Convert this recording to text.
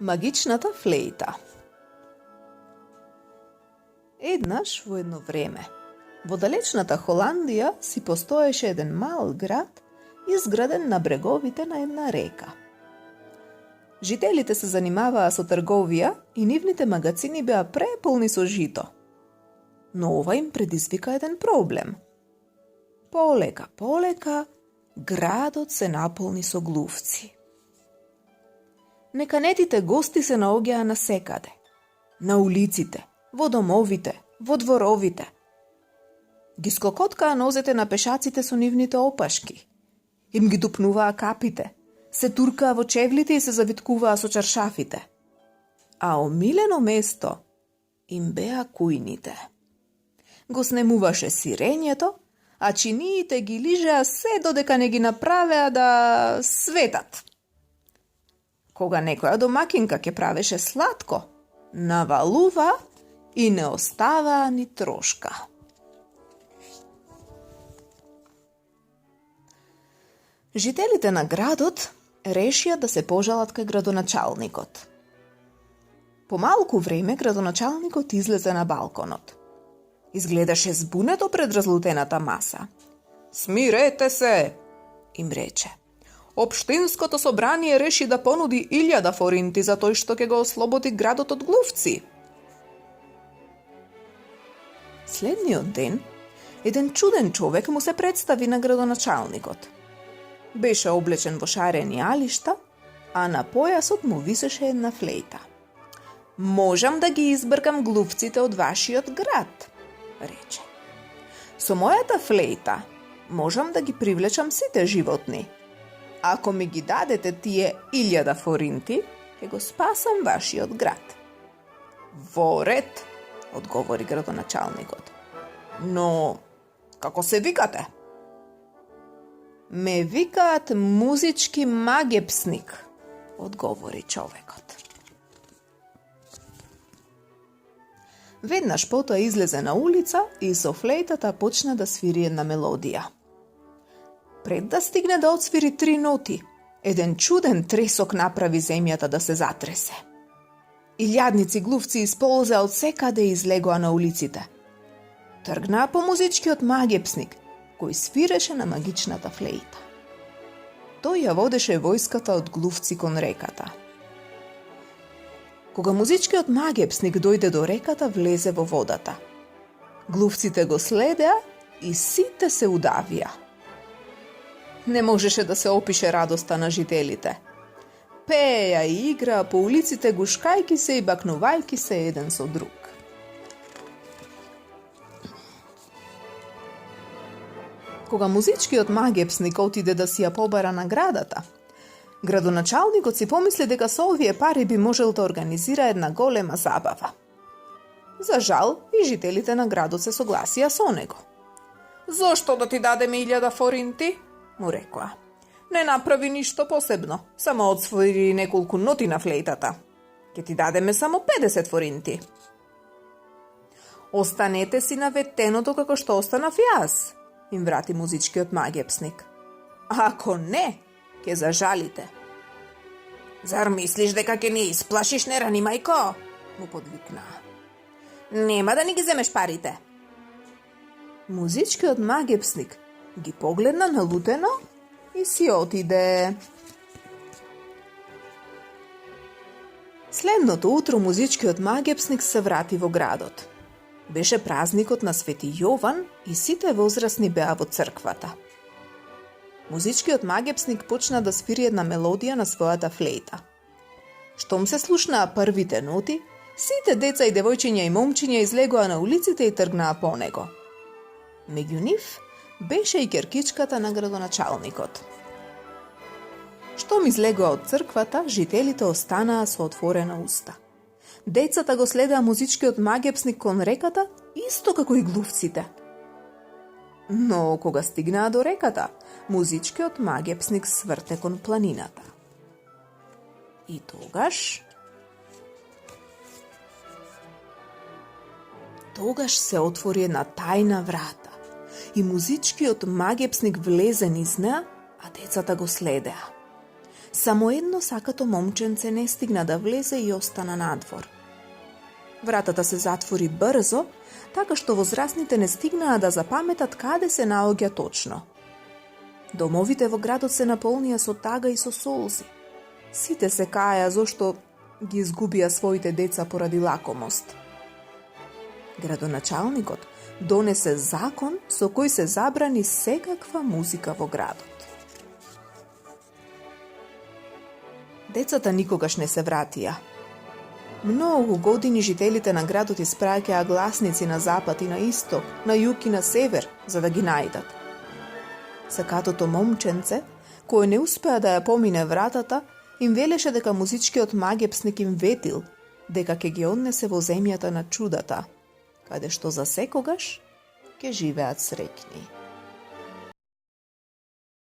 Магичната флејта. Еднаш во едно време, во далечната Холандија си постоеше еден мал град изграден на бреговите на една река. Жителите се занимаваа со трговија и нивните магацини беа преполни со жито. Но ова им предизвика еден проблем. Полека, градот се наполни со глувци. Неканетите гости се наоѓаа насекаде. На улиците, во домовите, во дворовите. Ги скокоткаа нозете на пешаците со нивните опашки. Им ги дупнуваа капите, се туркаа во чевлите и се завиткуваа со чаршафите. А омилено место им беа кујните. Го снемуваше сирењето, а чиниите ги лижеа се додека не ги направеа да светат. Кога некоја домакинка ќе правеше сладко, навалува и не оставаа ни трошка. Жителите на градот решија да се пожалат кај градоначалникот. По малку време градоначалникот излезе на балконот. Изгледаше збунето пред разлутената маса. "Смирете се", им рече. "Општинското собрание реши да понуди 1000 форинти за тој што ќе го ослободи градот од глувци." Следниот ден, еден чуден човек му се представи на градоначалникот. Беше облечен во шарени алишта, а на појасот му висеше една флејта. "Можам да ги избркам глувците од вашиот град", рече. "Со мојата флејта можам да ги привлечам сите животни. Ако ми ги дадете тие 1000 форинти, ќе го спасам вашиот град." "Во ред", одговори градоначалникот. "Но како се викате?" "Ме викаат музички магепсник", одговори човекот. Веднаш потоа излезе на улица и со флејтата почна да свири една мелодија. Пред да стигне да отсвири 3 ноти, еден чуден тресок направи земјата да се затресе. Илјадници глувци исползеа од секаде и излегоа на улиците. Тргнаа по музичкиот магепсник, кој свиреше на магичната флејта. Тој ја водеше војската од глувци кон реката. Кога музичкиот магепсник дојде до реката, влезе во водата. Глувците го следеа и сите се удавија. Не можеше да се опише радоста на жителите. Пееја и играа по улиците, гушкајки се и бакнувајки се еден со друг. Кога музичкиот магепсник отиде да си ја побара наградата, градоначалникот си помисли дека со овие пари би можел да организира една голема забава. За жал, и жителите на градот се согласија со него. "Зошто да ти дадеме 1000 форинти?" му рекоа. "Не направи ништо посебно, само отсвои неколку ноти на флејтата. Ќе ти дадеме само 50 форинти." "Останете си на ветеното како што останав јас", им врати музичкиот магепсник. "Ако не, ќе зажалите." "Зар мислиш дека ќе ни исплашиш, нерани мајко?" му подвикнаа. "Нема да ни ги земеш парите." Музичкиот магепсник ги погледна налутено и си отиде. Следното утро музичкиот магепсник се врати во градот. Беше празникот на Свети Јован и сите возрастни беа во црквата. Музичкиот магепсник почна да свири една мелодија на својата флејта. Штом се слушнаа првите ноти, сите деца и девојчиња и момчиња излегоа на улиците и тргнаа по него. Меѓу нив беше и ќеркичката на градоначалникот. Штом излегоа од црквата, жителите останаа со отворена уста. Децата го следеа музичкиот магепсник кон реката, исто како и глувците. Но кога стигнаа до реката, музичкиот магепсник сврте кон планината. И тогаш се отвори една тајна врата и музичкиот магепсник влезе низ неа, а децата го следеа. Само едно сакато момченце не стигна да влезе и остана надвор. Вратата се затвори брзо, така што возрастните не стигнаа да запаметат каде се наоѓа точно. Домовите во градот се наполнија со тага и со солзи. Сите се каја зошто ги изгубија своите деца поради лакомост. Градоначалникот донесе закон со кој се забрани секаква музика во градот. Децата никогаш не се вратија. Многу години жителите на градот испраќаа гласници на запад и на исток, на југ и на север, за да ги најдат. Сакатото момченце, кој не успеа да ја помине вратата, им велеше дека музичкиот магепсник им ветил дека ќе ги однесе во земјата на чудата, каде што за секогаш ќе живеат среќни.